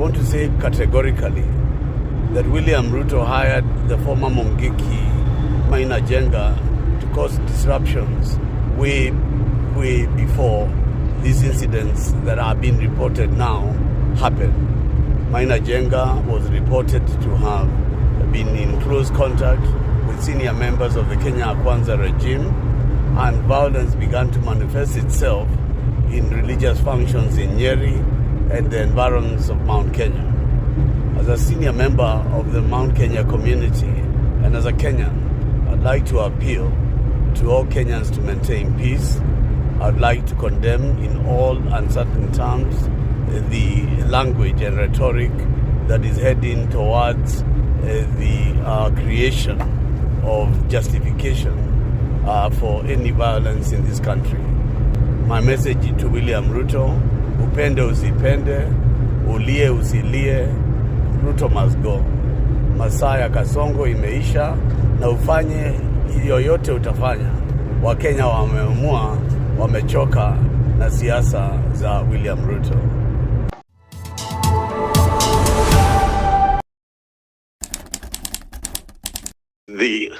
want to say categorically that William Ruto hired the former Mungiki Maina Jenga to cause disruptions way before these incidents that are being reported now happened. Maina Jenga was reported to have been in close contact with senior members of the Kenya Kwanza regime, and violence began to manifest itself in religious functions in Nyeri and the environs of Mount Kenya. As a senior member of the Mount Kenya community and as a Kenyan, I'd like to appeal to all Kenyans to maintain peace. I'd like to condemn in all uncertain terms the language and rhetoric that is heading towards the creation of justification for any violence in this country. My message to William Ruto: upende usipende, ulie usilie, Ruto must go. Masaa ya Kasongo imeisha, na ufanye yoyote utafanya. Wakenya wameamua, wamechoka na siasa za William Ruto. The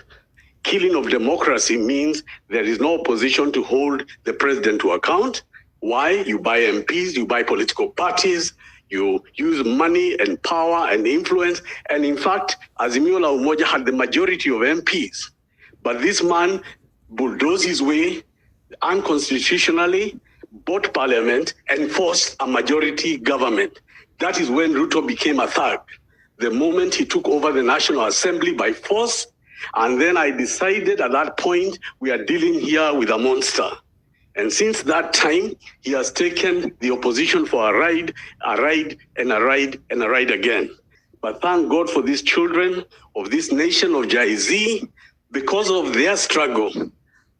killing of democracy means there is no opposition to hold the president to account. Why? You buy MPs, you buy political parties, you use money and power and influence. And in fact, Azimio la Umoja had the majority of MPs. But this man bulldozed his way unconstitutionally, bought parliament, and forced a majority government. That is when Ruto became a thug. The moment he took over the National Assembly by force, and then I decided at that point, we are dealing here with a monster. And since that time, he has taken the opposition for a ride, and a ride again. But thank God for these children of this nation of Jay-Z, because of their struggle,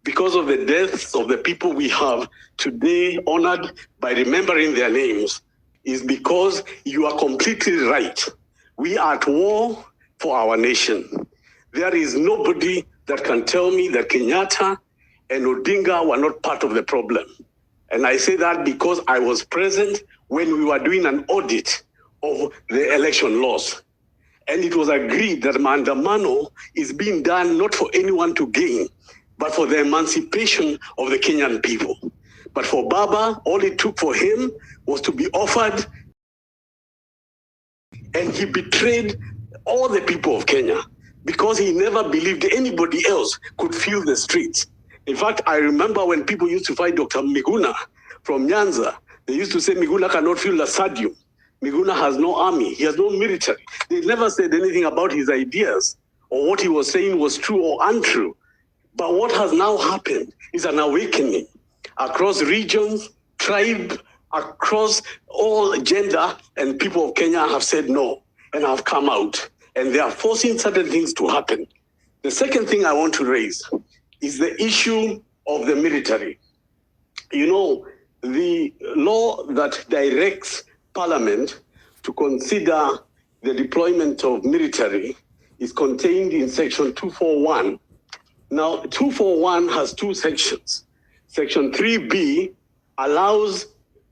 because of the deaths of the people we have today honored by remembering their names, is because you are completely right. We are at war for our nation. There is nobody that can tell me that Kenyatta and Odinga were not part of the problem. And I say that because I was present when we were doing an audit of the election laws. And it was agreed that maandamano is being done not for anyone to gain, but for the emancipation of the Kenyan people. But for Baba, all it took for him was to be offered, and he betrayed all the people of Kenya because he never believed anybody else could feel the streets. In fact, I remember when people used to fight Dr. Miguna from Nyanza, they used to say Miguna cannot feel the stadium. Miguna has no army, he has no military. They never said anything about his ideas or what he was saying was true or untrue. But what has now happened is an awakening across regions, tribe, across all gender, and people of Kenya have said no and have come out. And they are forcing certain things to happen. The second thing I want to raise is the issue of the military. You know, the law that directs Parliament to consider the deployment of military is contained in Section 241. Now, 241 has two sections. Section 3B allows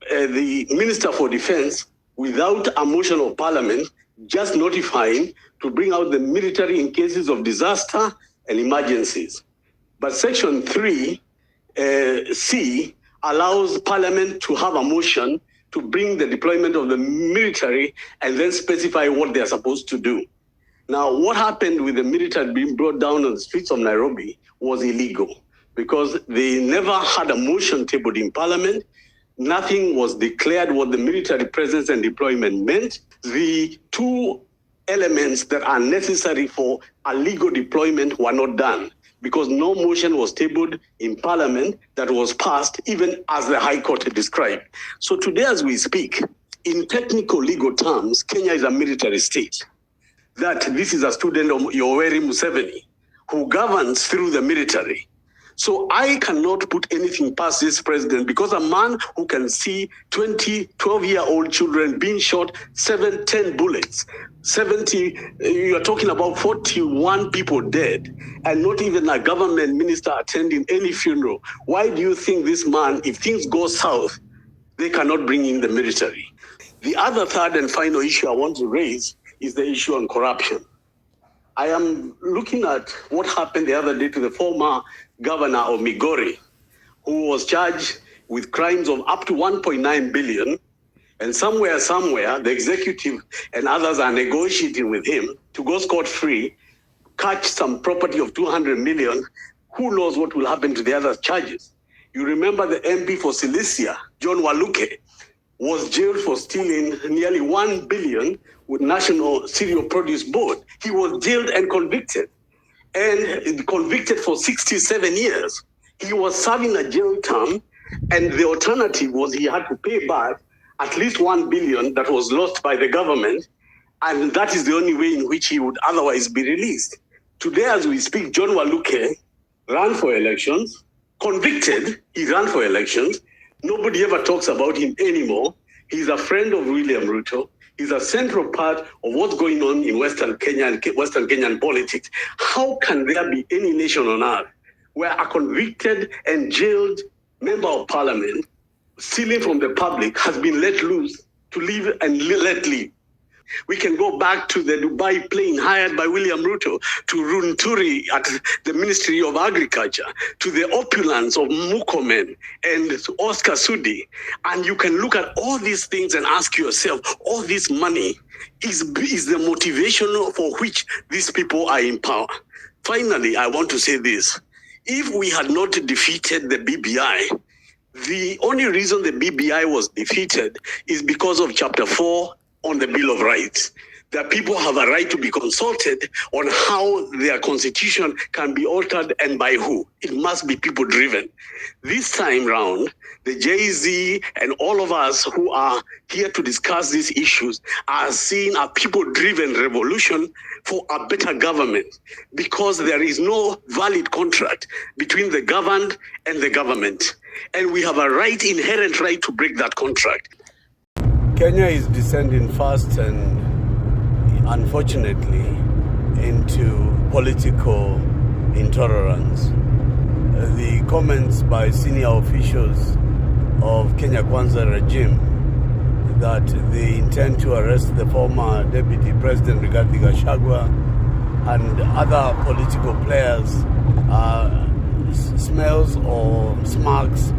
the Minister for Defense, without a motion of Parliament, just notifying to bring out the military in cases of disaster and emergencies. But Section 3C allows Parliament to have a motion to bring the deployment of the military and then specify what they are supposed to do. Now, what happened with the military being brought down on the streets of Nairobi was illegal because they never had a motion tabled in Parliament. Nothing was declared what the military presence and deployment meant. The two elements that are necessary for a legal deployment were not done because no motion was tabled in Parliament that was passed, even as the High Court had described. So today as we speak, in technical legal terms, Kenya is a military state. That this is a student of Yoweri Museveni, who governs through the military. So I cannot put anything past this president because a man who can see 12-year-old children being shot 10 bullets, 70, you are talking about 41 people dead, and not even a government minister attending any funeral. Why do you think this man, if things go south, they cannot bring in the military? The other third and final issue I want to raise is the issue on corruption. I am looking at what happened the other day to the former governor of Migori, who was charged with crimes of up to 1.9 billion. And somewhere, the executive and others are negotiating with him to go scot-free, catch some property of 200 million. Who knows what will happen to the other charges? You remember the MP for Cilicia, John Waluke, was jailed for stealing nearly 1 billion with National Cereal Produce Board. He was jailed and convicted for 67 years. He was serving a jail term, and the alternative was he had to pay back at least 1 billion that was lost by the government, and that is the only way in which he would otherwise be released. Today, as we speak, John Waluke ran for elections, convicted, he ran for elections. Nobody ever talks about him anymore. He's a friend of William Ruto. He's a central part of what's going on in Western Kenya and Western Kenyan politics. How can there be any nation on earth where a convicted and jailed member of parliament stealing from the public has been let loose to live and let live? We can go back to the Dubai plane hired by William Ruto, to Runturi at the Ministry of Agriculture, to the opulence of Mukomen and Oscar Sudi. And you can look at all these things and ask yourself, all this money is the motivation for which these people are in power. Finally, I want to say this. If we had not defeated the BBI, the only reason the BBI was defeated is because of Chapter 4 on the Bill of Rights. That people have a right to be consulted on how their constitution can be altered and by who. It must be people driven. This time round, the Jay-Z and all of us who are here to discuss these issues are seeing a people-driven revolution for a better government, because there is no valid contract between the governed and the government. And we have a right, inherent right, to break that contract. Kenya is descending fast and unfortunately into political intolerance. The comments by senior officials of Kenya Kwanza regime that they intend to arrest the former Deputy President Rigathi Gachoka and other political players smells or sparks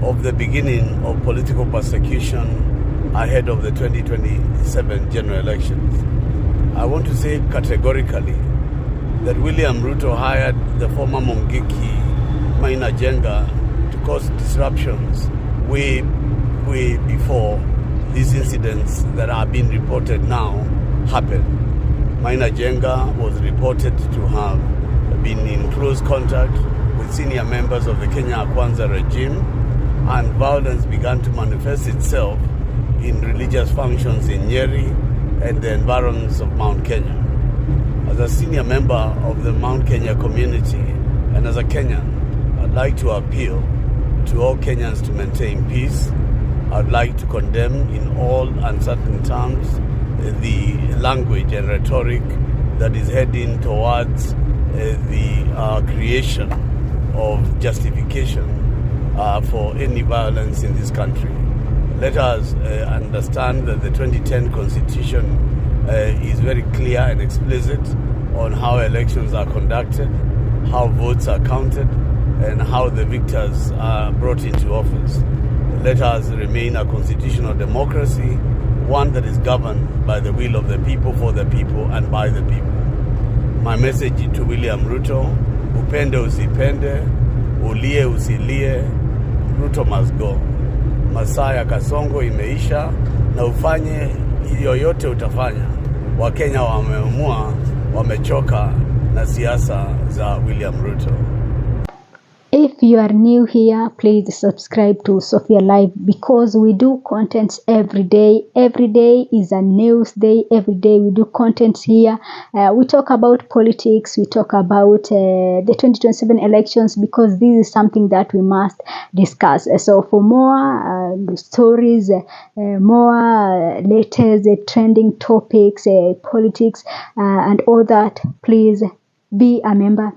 of the beginning of political persecution ahead of the 2027 general elections. I want to say categorically that William Ruto hired the former Mungiki Maina Jenga to cause disruptions way before these incidents that are being reported now happened. Maina Jenga was reported to have been in close contact with senior members of the Kenya Kwanza regime, and violence began to manifest itself in religious functions in Nyeri and the environs of Mount Kenya. As a senior member of the Mount Kenya community and as a Kenyan, I'd like to appeal to all Kenyans to maintain peace. I'd like to condemn in all uncertain terms the language and rhetoric that is heading towards the creation of justification for any violence in this country. Let us understand that the 2010 Constitution is very clear and explicit on how elections are conducted, how votes are counted, and how the victors are brought into office. Let us remain a constitutional democracy, one that is governed by the will of the people, for the people, and by the people. My message to William Ruto: upende usipende, ulie usilie, Ruto must go. Masaa ya kasongo imeisha, na ufanye yoyote utafanya. Wakenya wameamua, wamechoka na siasa za William Ruto. If you are new here, please subscribe to Sophia Live, because we do contents every day. Every day is a news day. Every day we do contents here. We talk about politics. We talk about the 2027 elections, because this is something that we must discuss. So for more stories, more latest trending topics, politics, and all that, please be a member,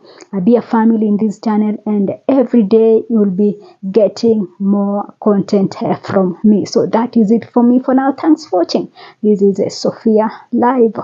be a family in this channel, and every day you'll be getting more content from me. So that is it for me for now. Thanks for watching. This is Sophia Live.